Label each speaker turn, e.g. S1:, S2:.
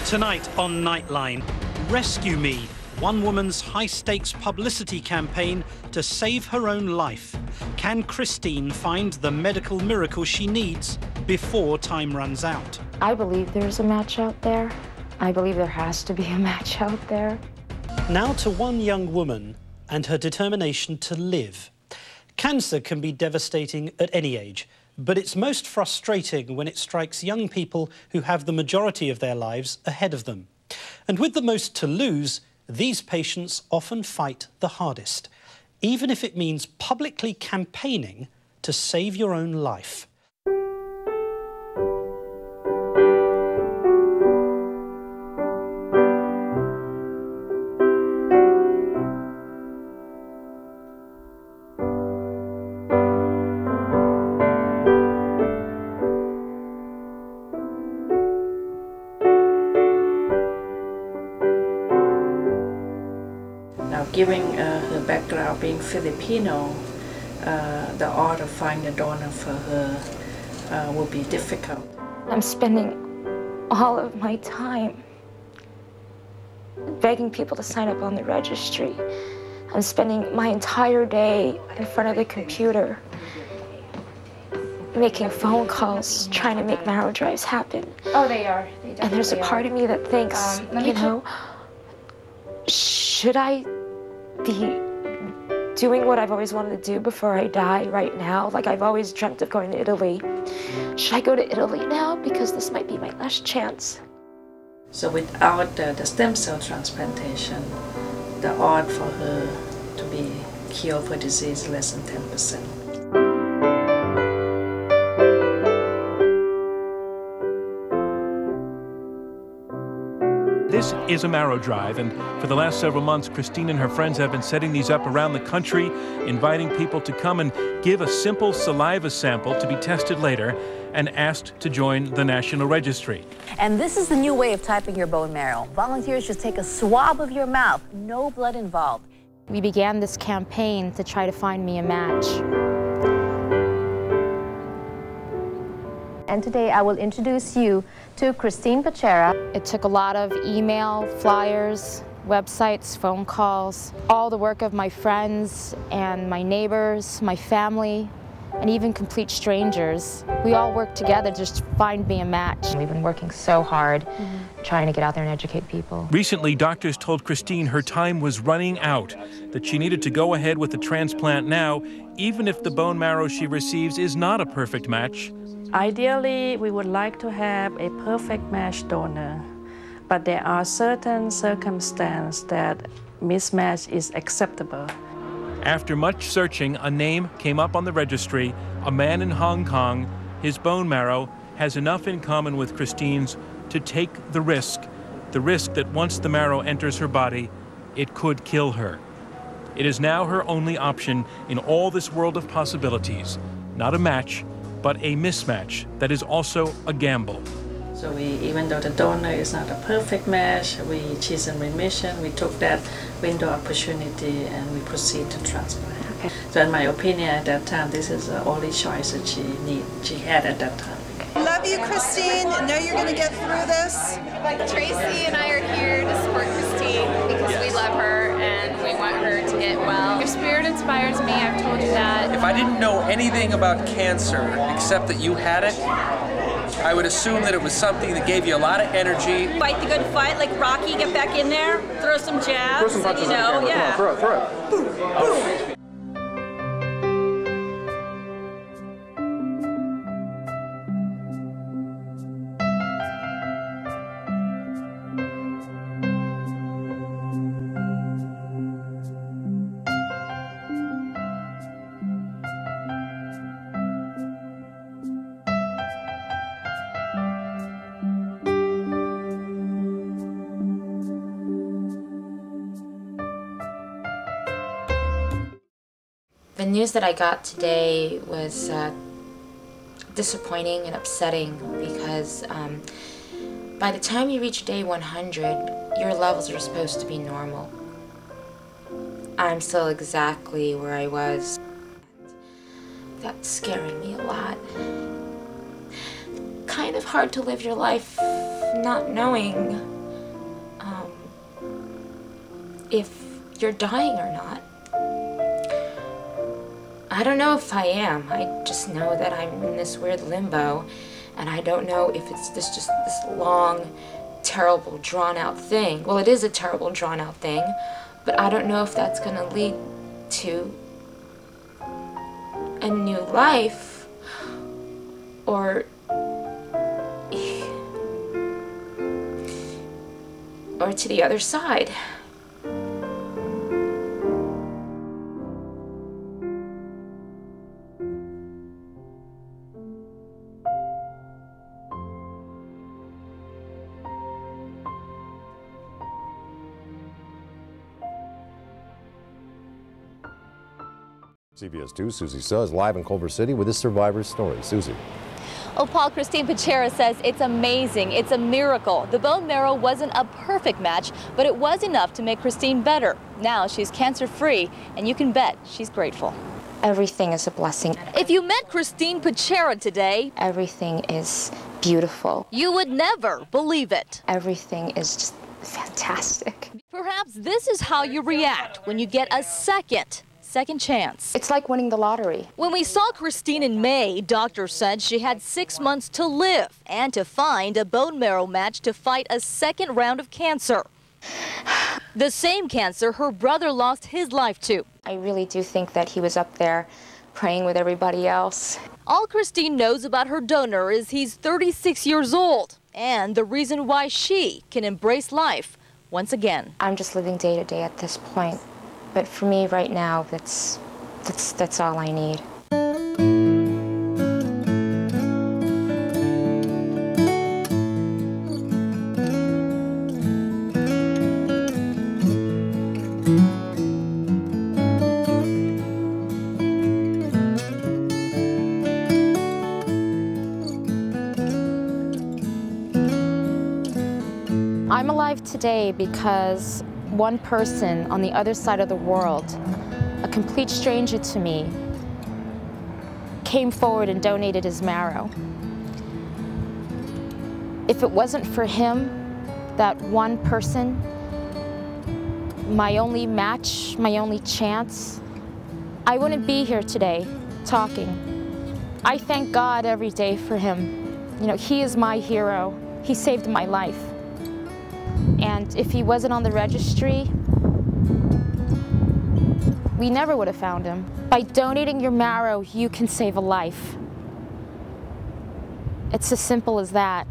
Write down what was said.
S1: Tonight on Nightline, Rescue Me, one woman's high-stakes publicity campaign to save her own life. Can Christine find the medical miracle she needs before time runs out?
S2: I believe there's a match out there. I believe there has to be a match out there.
S1: Now to one young woman and her determination to live. Cancer can be devastating at any age, but it's most frustrating when it strikes young people who have the majority of their lives ahead of them. And with the most to lose, these patients often fight the hardest, even if it means publicly campaigning to save your own life.
S3: Given her background being Filipino, the odds of finding a donor for her will be difficult.
S2: I'm spending all of my time begging people to sign up on the registry. I'm spending my entire day in front of the computer making phone calls, trying to make Marrow drives happen.
S4: Oh, they are. They
S2: and there's a part of me that thinks, you know, should I be doing what I've always wanted to do before I die right now? Like, I've always dreamt of going to Italy. Should I go to Italy now? Because this might be my last chance.
S3: So without the stem cell transplantation, the odds for her to be cured for disease is less than 10%.
S5: This is a Marrow drive, and for the last several months, Christine and her friends have been setting these up around the country, inviting people to come and give a simple saliva sample to be tested later and asked to join the National Registry.
S6: And this is the new way of typing your bone marrow. Volunteers just take a swab of your mouth, no blood involved.
S2: We began this campaign to try to find me a match.
S7: And today I will introduce you to Christine Pechera.
S2: It took a lot of email, flyers, websites, phone calls, all the work of my friends and my neighbors, my family, and even complete strangers. We all worked together just to find me a match.
S7: We've been working so hard trying to get out there and educate people.
S5: Recently, doctors told Christine her time was running out, that she needed to go ahead with the transplant now, even if the bone marrow she receives is not a perfect match.
S3: Ideally, we would like to have a perfect match donor, but there are certain circumstances that mismatch is acceptable.
S5: After much searching, a name came up on the registry, a man in Hong Kong. His bone marrow has enough in common with Christine's to take the risk that once the marrow enters her body, it could kill her. It is now her only option in all this world of possibilities, not a match, but a mismatch that is also a gamble.
S3: So even though the donor is not a perfect match, she's in remission, we took that window opportunity and we proceed to transplant. Okay. So in my opinion at that time, this is the only choice that she had at that time.
S8: Love you, Christine. I know you're going to get through this.
S4: Tracy and I are here to support Christine because we love her and we want her to get well. Your spirit inspires me, I've told you that.
S9: If I didn't know anything about cancer except that you had it, I would assume that it was something that gave you a lot of energy.
S10: Fight the good fight, like Rocky, get back in there, throw some jabs,
S9: throw some punches,
S10: you know, yeah.
S9: Throw it. Boom, boom.
S2: The news that I got today was disappointing and upsetting because by the time you reach day 100, your levels are supposed to be normal. I'm still exactly where I was. That's scaring me a lot. Kind of hard to live your life not knowing if you're dying or not. I don't know if I am. I just know that I'm in this weird limbo, and I don't know if it's just this long, terrible, drawn-out thing. Well, it is a terrible, drawn-out thing, but I don't know if that's going to lead to a new life, or to the other side.
S11: CBS 2's Susie Suh is live in Culver City with this survivor's story. Susie.
S6: Oh, Paul, Christine Pechera says it's amazing. It's a miracle. The bone marrow wasn't a perfect match, but it was enough to make Christine better. Now she's cancer-free, and you can bet she's grateful.
S2: Everything is a blessing.
S6: If you met Christine Pechera today,
S2: everything is beautiful.
S6: You would never believe it.
S2: Everything is just fantastic.
S6: Perhaps this is how you react when you get a second chance.
S2: It's like winning the lottery.
S6: When we saw Christine in May, doctors said she had 6 months to live and to find a bone marrow match to fight a second round of cancer. The same cancer her brother lost his life to.
S2: I really do think that he was up there praying with everybody else.
S6: All Christine knows about her donor is he's 36 years old, and the reason why she can embrace life once again.
S2: I'm just living day to day at this point. But for me right now, that's all I need. I'm alive today because one person on the other side of the world, a complete stranger to me, came forward and donated his marrow. If it wasn't for him, that one person, my only match, my only chance, I wouldn't be here today talking. I thank God every day for him. You know, he is my hero. He saved my life. And if he wasn't on the registry, we never would have found him. By donating your marrow, you can save a life. It's as simple as that.